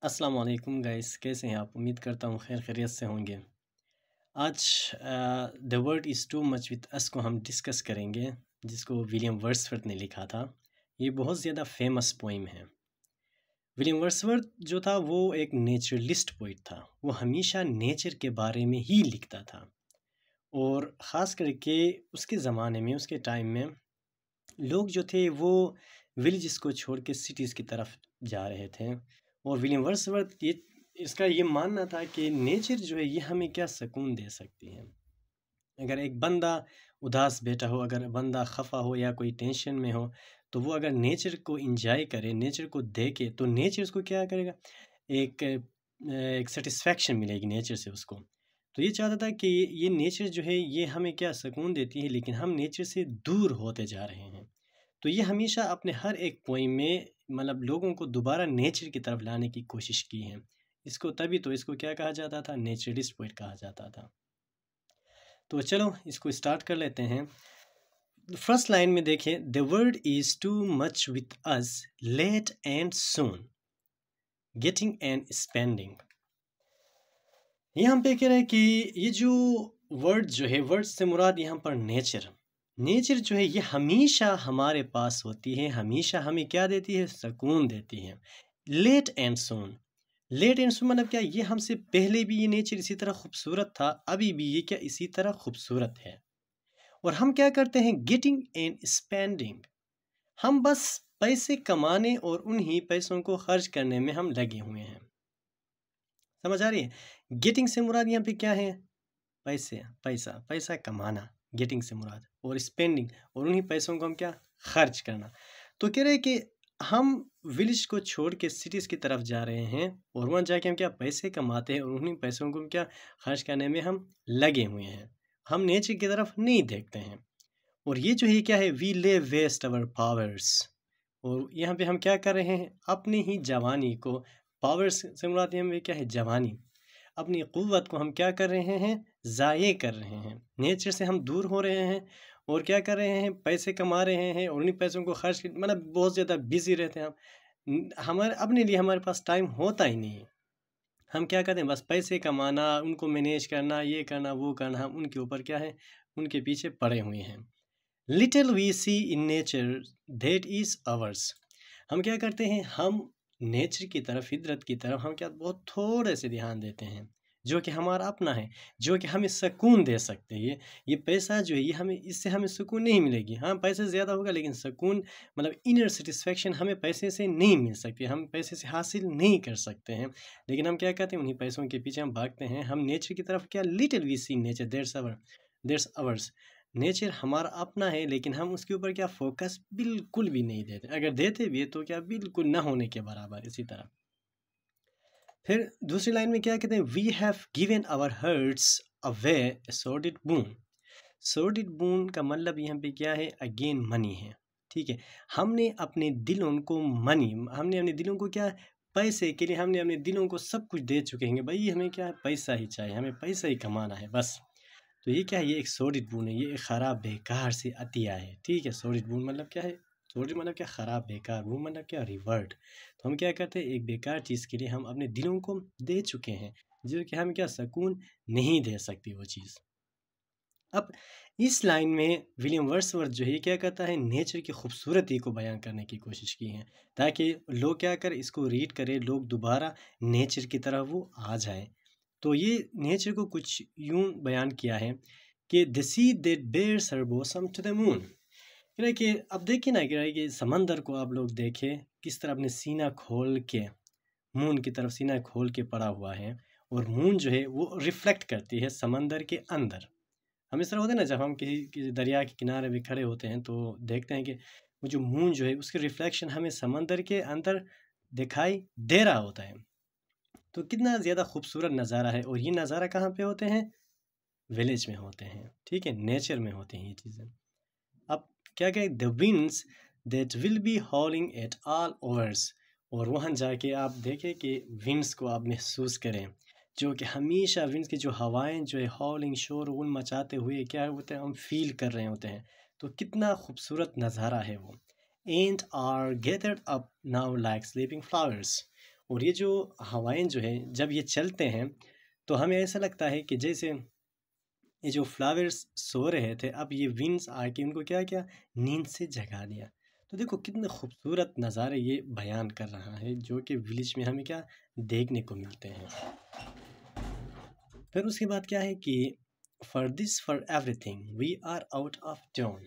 अस्सलाम वालेकुम गाइस, कैसे हैं आप? उम्मीद करता हूँ खैर खैरियत से होंगे। आज the world is too much with us को हम डिस्कस करेंगे, जिसको विलियम वर्ड्सवर्थ ने लिखा था। ये बहुत ज़्यादा फेमस पोइम है। विलियम वर्ड्सवर्थ जो था वो एक नेचुरलिस्ट पोइट था। वो हमेशा नेचर के बारे में ही लिखता था और ख़ास करके उसके ज़माने में, उसके टाइम में लोग जो थे वो विलेजेस को छोड़ के सिटीज़ की तरफ जा रहे थे। और विलियम वर्ड्सवर्थ ये इसका ये मानना था कि नेचर जो है ये हमें क्या सुकून दे सकती है। अगर एक बंदा उदास बैठा हो, अगर बंदा खफा हो या कोई टेंशन में हो, तो वो अगर नेचर को एंजॉय करे, नेचर को देखे, तो नेचर उसको क्या करेगा, एक एक सेटिस्फेक्शन मिलेगी नेचर से उसको। तो ये चाहता था कि ये नेचर जो है ये हमें क्या सुकून देती है, लेकिन हम नेचर से दूर होते जा रहे हैं। तो ये हमेशा अपने हर एक पोइम में मतलब लोगों को दोबारा नेचर की तरफ लाने की कोशिश की है। इसको तभी तो इसको क्या कहा जाता था, नेचरलिस्ट पोइट कहा जाता था। तो चलो इसको स्टार्ट कर लेते हैं। फर्स्ट लाइन में देखें, the world is too much with us, late and soon, getting and spending. यहाँ पे कह रहे हैं कि ये जो वर्ड जो है, वर्ड से मुराद यहाँ पर नेचर। नेचर जो है ये हमेशा हमारे पास होती है, हमेशा हमें क्या देती है, सुकून देती है। Late and soon, late and soon मतलब क्या, ये हमसे पहले भी ये नेचर इसी तरह खूबसूरत था, अभी भी ये क्या इसी तरह खूबसूरत है। और हम क्या करते हैं, गेटिंग एंड स्पेंडिंग, हम बस पैसे कमाने और उन्हीं पैसों को खर्च करने में हम लगे हुए हैं। समझ आ रही है? गेटिंग से मुराद यहाँ पे क्या है, पैसे, पैसा पैसा कमाना, गेटिंग से मुराद, और स्पेंडिंग, और उन्हीं पैसों को हम क्या खर्च करना। तो कह रहे हैं कि हम विलेज को छोड़ के सिटीज़ की तरफ जा रहे हैं और वहाँ जाके हम क्या पैसे कमाते हैं और उन्हीं पैसों को हम क्या खर्च करने में हम लगे हुए हैं। हम नेचर की तरफ नहीं देखते हैं। और ये जो है क्या है, वी ले वेस्ट अवर पावर्स, और यहाँ पे हम क्या कर रहे हैं, अपनी ही जवानी को, पावर्स से मुराद हमें क्या है, जवानी, अपनी क़ुव्वत को हम क्या कर रहे हैं, ज़ाये कर रहे हैं। नेचर से हम दूर हो रहे हैं और क्या कर रहे हैं, पैसे कमा रहे हैं और उन्हीं पैसों को खर्च मतलब बहुत ज़्यादा बिजी रहते हैं हम। हमारे अपने लिए हमारे पास टाइम होता ही नहीं है। हम क्या करते हैं, बस पैसे कमाना, उनको मैनेज करना, ये करना वो करना, हम उनके ऊपर क्या है, उनके पीछे पड़े हुए हैं। Little we see in nature that is ours, हम क्या करते हैं, हम नेचर की तरफ, फितरत की तरफ हम क्या बहुत थोड़े से ध्यान देते हैं, जो कि हमारा अपना है, जो कि हमें सुकून दे सकते हैं। ये पैसा जो है ये हमें, इससे हमें सुकून नहीं मिलेगी। हाँ, पैसे ज़्यादा होगा लेकिन सुकून मतलब इनर सेटिस्फेक्शन हमें पैसे से नहीं मिल सकती, हम पैसे से हासिल नहीं कर सकते हैं। लेकिन हम क्या कहते हैं, उन्हीं पैसों के पीछे हम भागते हैं। हम नेचर की तरफ क्या, little we see nature that's ours, nature हमारा अपना है लेकिन हम उसके ऊपर क्या फोकस बिल्कुल भी नहीं देते, अगर देते भी है तो क्या बिल्कुल ना होने के बराबर। इसी तरह फिर दूसरी लाइन में क्या कहते हैं, we have given our hearts away sordid boon. Sordid boon का मतलब यहाँ पे क्या है, अगेन मनी है। ठीक है, हमने अपने दिलों को मनी, हमने अपने दिलों को क्या, पैसे के लिए हमने अपने दिलों को सब कुछ दे चुके हैं। भाई हमें क्या है, पैसा ही चाहिए, हमें पैसा ही कमाना है बस। तो ये क्या है, ये एक सॉलिड बून है, ये एक ख़राब बेकार से अतिया है। ठीक है, सॉलिड बून मतलब क्या है, सॉलिड मतलब क्या, ख़राब बेकार, बून मतलब क्या, रिवर्ट। तो हम क्या करते हैं, एक बेकार चीज़ के लिए हम अपने दिलों को दे चुके हैं, जो कि हम क्या सुकून नहीं दे सकती वो चीज़। अब इस लाइन में विलियम वर्ड्सवर्थ जो है ये क्या करता है, नेचर की खूबसूरती को बयान करने की कोशिश की है, ताकि लोग क्या करें, इसको रीड करें, लोग दोबारा नेचर की तरफ वो आ जाए। तो ये नेचर को कुछ यूं बयान किया है कि the sea that bares her bosom to the moon. कि अब देखिए ना कि समंदर को आप लोग देखें किस तरह अपने सीना खोल के मून की तरफ सीना खोल के पड़ा हुआ है, और मून जो है वो रिफ्लेक्ट करती है समंदर के अंदर। हम इस तरह होते हैं ना, जब हम किसी दरिया के किनारे पे खड़े होते हैं तो देखते हैं कि वो जो मून जो है उसके रिफ्लेक्शन हमें समंदर के अंदर दिखाई दे रहा होता है। तो कितना ज़्यादा खूबसूरत नज़ारा है, और ये नज़ारा कहाँ पे होते हैं, विलेज में होते हैं। ठीक है, नेचर में होती हैं ये चीज़ें। अब क्या कहें, the winds that will be हॉलिंग at all overs, और वहाँ जाके आप देखें कि विंड्स को आप महसूस करें, जो कि हमेशा विंड्स की जो हवाएं जो है हॉलिंग शोरगुल मचाते हुए क्या होते हैं, हम फील कर रहे होते हैं। तो कितना खूबसूरत नज़ारा है वो। And are gathered up now like sleeping flowers, और ये जो हवाएं जो है जब ये चलते हैं तो हमें ऐसा लगता है कि जैसे ये जो फ्लावर्स सो रहे थे, अब ये विंड्स आके उनको क्या क्या नींद से जगा दिया। तो देखो कितने खूबसूरत नज़ारे ये बयान कर रहा है, जो कि विलेज में हमें क्या देखने को मिलते हैं। फिर उसके बाद क्या है कि for this for everything we are out of town.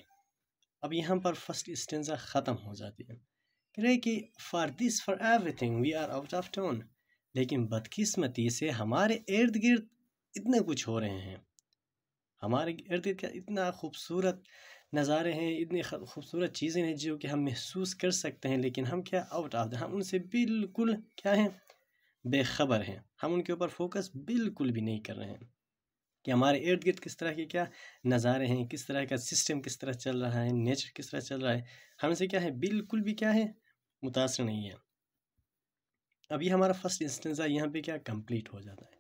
अब यहाँ पर फर्स्ट स्टेंजा ख़त्म हो जाती है, कह रहे कि for this for everything we are out of town. लेकिन बदकिस्मती से हमारे इर्द गिर्द इतने कुछ हो रहे हैं, हमारे इर्द गिर्द क्या इतना खूबसूरत नज़ारे हैं, इतनी खूबसूरत चीज़ें हैं जो कि हम महसूस कर सकते हैं, लेकिन हम क्या आउट ऑफ, हम उनसे बिल्कुल क्या हैं, बेखबर हैं। हम उनके ऊपर फोकस बिल्कुल भी नहीं कर रहे हैं कि हमारे इर्द गिर्द किस तरह के क्या नज़ारे हैं, किस तरह का सिस्टम किस तरह चल रहा है, नेचर किस तरह चल रहा है, हमसे क्या है बिल्कुल भी क्या है मुतासर नहीं है। अभी हमारा फर्स्ट इंस्टेंजा यहाँ पे क्या कंप्लीट हो जाता है।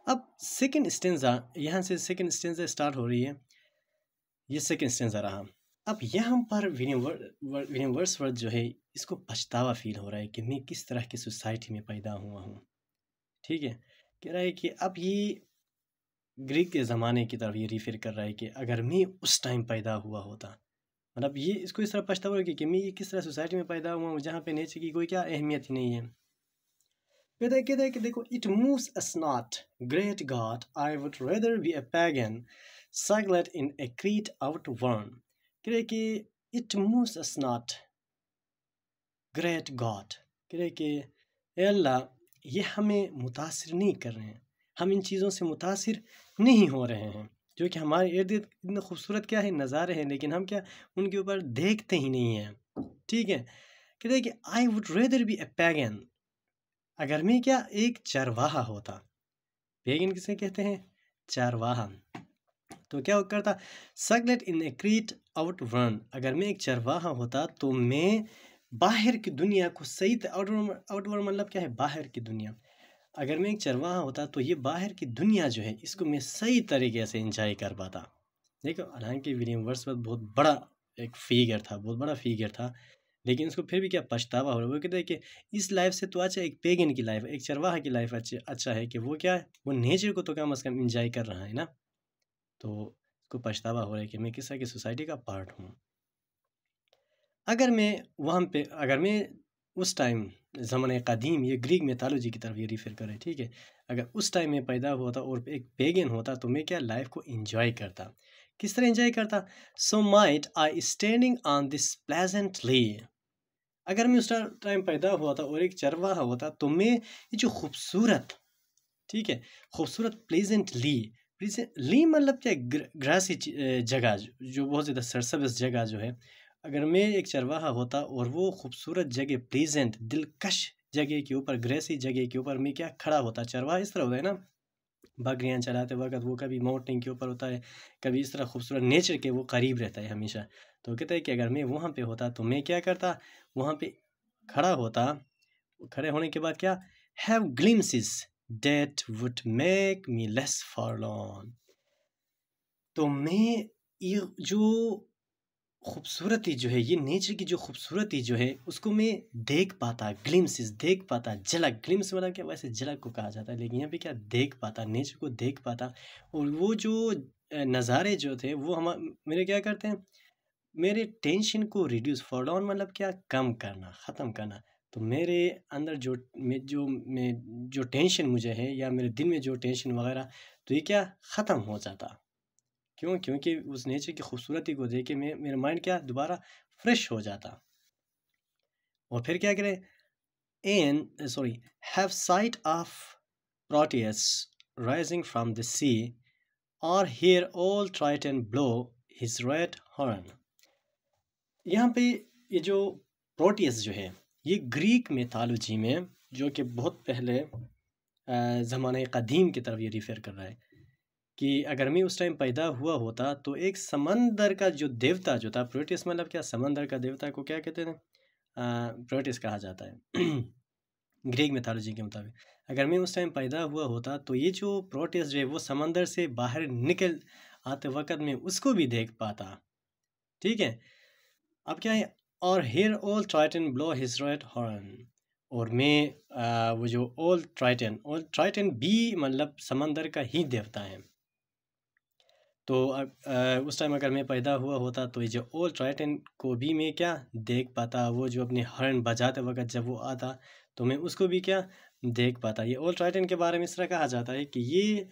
अब सेकंड स्टेंजा, यहाँ से सेकंड स्टेंजा स्टार्ट हो रही है, ये सेकंड स्टेंजा रहा। अब यहाँ पर विलियम वर्ड्सवर्थ जो है इसको पछतावा फील हो रहा है कि मैं किस तरह की सोसाइटी में पैदा हुआ हूँ। ठीक है, कह रहा है कि अब ये ग्रीक के ज़माने की तरफ ये रिफ़र कर रहा है कि अगर मैं उस टाइम पैदा हुआ होता, मतलब ये इसको इस तरह पछतावा है कि मैं ये किस तरह सोसाइटी में पैदा हुआ हूँ जहाँ पे नेचर की कोई क्या अहमियत ही नहीं है। कहता है कि देखो, it moves us not great God, I would rather be a pagan suckled in a creed outworn. कह रहे कि it moves us not great God, कह रहे कि अल्लाह ये हमें मुतासिर नहीं कर रहे हैं, हम इन चीज़ों से मुतासिर नहीं हो रहे हैं जो कि हमारे इर्द गिर्द इतने खूबसूरत क्या है नज़ारे हैं, लेकिन हम क्या उनके ऊपर देखते ही नहीं हैं। ठीक है, कहते हैं कि आई would rather B A pagan, अगर मैं क्या एक चरवाहा होता। पैगन किसे कहते हैं, चरवाहा। तो क्या करता, सगलेट in a creed out one, अगर मैं एक चरवाहा होता तो मैं बाहर की दुनिया को सही, आउटवर्ड मतलब क्या है, बाहर की दुनिया। अगर मैं एक चरवाहा होता तो ये बाहर की दुनिया जो है इसको मैं सही तरीके से एंजॉय कर पाता। देखो, हालांकि विलियम वर्ड्सवर्थ बहुत बड़ा एक फिगर था, बहुत बड़ा फिगर था, लेकिन उसको फिर भी क्या पछतावा हो रहा है। वो कहते हैं कि इस लाइफ से तो अच्छा एक पेगन की लाइफ, एक चरवाहा की लाइफ अच्छा है कि वो क्या है, वो नेचर को तो कम अज़ कम इंजॉय कर रहा है ना। तो उसको पछतावा हो रहा है कि मैं किस तरह की सोसाइटी का पार्ट हूँ। अगर मैं उस टाइम ज़माने कदीम, ये ग्रीक मैथोलॉजी की तरफ ये रिफ़र करें, ठीक है, अगर उस टाइम में पैदा हुआ था और एक पेगन होता तो मैं क्या लाइफ को एंजॉय करता। किस तरह एंजॉय करता, so might I standing on this pleasantly, अगर मैं उस टाइम पैदा हुआ था और एक चरवाहा होता तो मैं ये जो खूबसूरत, ठीक है, खूबसूरत प्लेजेंटली, ली मतलब क्या, ग्रासी जगह जो बहुत ज़्यादा सरसब्ज़ जगह जो है, अगर मैं एक चरवाहा होता और वो खूबसूरत जगह, प्लेजेंट दिलकश जगह के ऊपर, ग्रेसी जगह के ऊपर मैं क्या खड़ा होता। चरवाहा इस तरह होता है ना, बकरियाँ चलाते वक्त वो कभी माउंटेन के ऊपर होता है, कभी इस तरह खूबसूरत नेचर के वो करीब रहता है हमेशा। तो कहता है कि अगर मैं वहाँ पे होता तो मैं क्या करता, वहाँ पे खड़ा होता, खड़े होने के बाद क्या, have glimpses that would make me less forlorn. तो मैं ये जो खूबसूरती जो है, ये नेचर की जो खूबसूरती जो है उसको मैं देख पाता, ग्लिम्सिस देख पाता, झलक, ग्लिम्स मतलब क्या, वैसे झलक को कहा जाता है, लेकिन यहाँ पे क्या देख पाता, नेचर को देख पाता। और वो जो नज़ारे जो थे वो हम मेरे क्या करते हैं, मेरे टेंशन को रिड्यूस, फॉर डाउन मतलब क्या, कम करना, ख़त्म करना। तो मेरे अंदर जो टेंशन मुझे है, या मेरे दिल में जो टेंशन वगैरह, तो ये क्या ख़त्म हो जाता। क्यों, क्योंकि उस नेचर की खूबसूरती को देख के मेरा माइंड क्या दोबारा फ्रेश हो जाता। और फिर क्या करें, have sight of Proteus rising from the sea, और hear all Triton blow his red horn. यहाँ पे ये जो प्रोटियस जो है, ये ग्रीक मैथोलॉजी में, जो कि बहुत पहले ज़माने कदीम की तरफ ये रिफ़र कर रहा है, कि अगर मैं उस टाइम पैदा हुआ होता तो एक समंदर का जो देवता जो था, प्रोटियस मतलब क्या, समंदर का देवता को क्या कहते हैं, प्रोटियस कहा जाता है ग्रीक मैथोलॉजी के मुताबिक। अगर मैं उस टाइम पैदा हुआ होता तो ये जो प्रोटियस जो है वो समंदर से बाहर निकल आते वक्त में उसको भी देख पाता। ठीक है, अब क्या है, और hear all Triton blow his red horn, और मैं वो जो ओल्ड ट्राइटन भी मतलब समंदर का ही देवता है। तो उस टाइम अगर मैं पैदा हुआ होता तो ये जो ओल्ड ट्राइटन को भी मैं क्या देख पाता, वो जो अपने हॉर्न बजाते वक्त जब वो आता तो मैं उसको भी क्या देख पाता। ये ओल्ड ट्राइटन के बारे में इस तरह कहा जाता है कि ये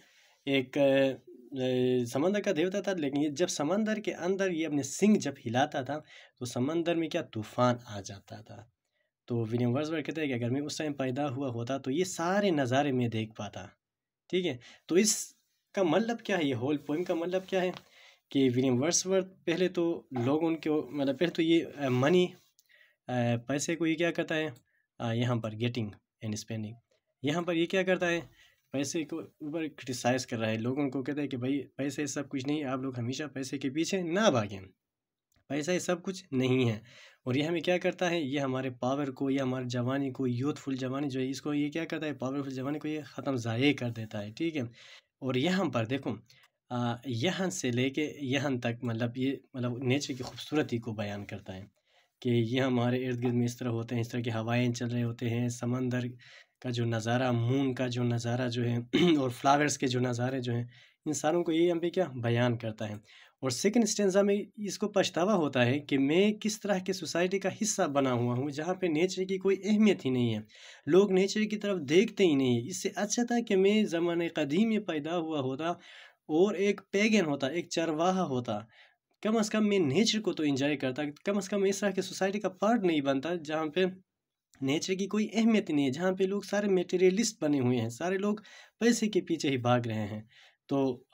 एक समंदर का देवता था, लेकिन ये जब समंदर के अंदर ये अपने सिंग जब हिलाता था तो समंदर में क्या तूफान आ जाता था। तो विलियम वर्ड्सवर्थ कहते हैं कि अगर मैं उस टाइम पैदा हुआ होता तो ये सारे नज़ारे मैं देख पाता। ठीक है, तो इसका मतलब क्या है, ये होल पोइम का मतलब क्या है कि विलियम वर्ड्सवर्थ पहले तो लोगों को मतलब पहले तो ये मनी पैसे को ये क्या करता है यहाँ पर गेटिंग एंड स्पेंडिंग, यहाँ पर ये क्या करता है पैसे को ऊपर क्रिटिसाइज़ कर रहा है, लोगों को कहता है कि भाई पैसे सब कुछ नहीं, आप लोग हमेशा पैसे के पीछे ना भागें, पैसा ये सब कुछ नहीं है। और ये हमें क्या करता है, ये हमारे पावर को या हमारी जवानी को, यूथफुल जवानी जो है इसको ये क्या करता है, पावरफुल जवानी को ये ख़त्म ज़ाये कर देता है। ठीक है, और यहाँ पर देखो यहाँ से लेके यहाँ तक मतलब ये मतलब नेचर की खूबसूरती को बयान करता है कि ये हमारे इर्द गिर्द में इस तरह होते हैं, इस तरह की हवाएं चल रहे होते हैं, समंदर का जो नज़ारा, मून का जो नज़ारा जो है और फ्लावर्स के जो नज़ारे जो हैं, इन सारों को ये हम पे क्या बयान करता है। और सेकंड स्टेंजा में इसको पछतावा होता है कि मैं किस तरह की सोसाइटी का हिस्सा बना हुआ हूँ जहाँ पे नेचर की कोई अहमियत ही नहीं है, लोग नेचर की तरफ देखते ही नहीं है। इससे अच्छा था कि मैं ज़माने क़दीम में पैदा हुआ होता और एक पैगन होता, एक चरवाहा होता, कम से कम मैं नेचर को तो एंजॉय करता, कम से कम इस तरह की सोसाइटी का पार्ट नहीं बनता जहाँ पे नेचर की कोई अहमियत नहीं है, जहाँ पे लोग सारे मटेरियलिस्ट बने हुए हैं, सारे लोग पैसे के पीछे ही भाग रहे हैं। तो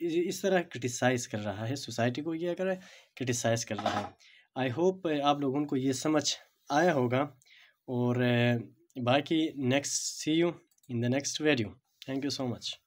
इस तरह क्रिटिसाइज़ कर रहा है सोसाइटी को, ये कर रहा है क्रिटिसाइज़ कर रहा है। आई होप आप लोगों को ये समझ आया होगा। और बाकी next see you in the next video. Thank you so much.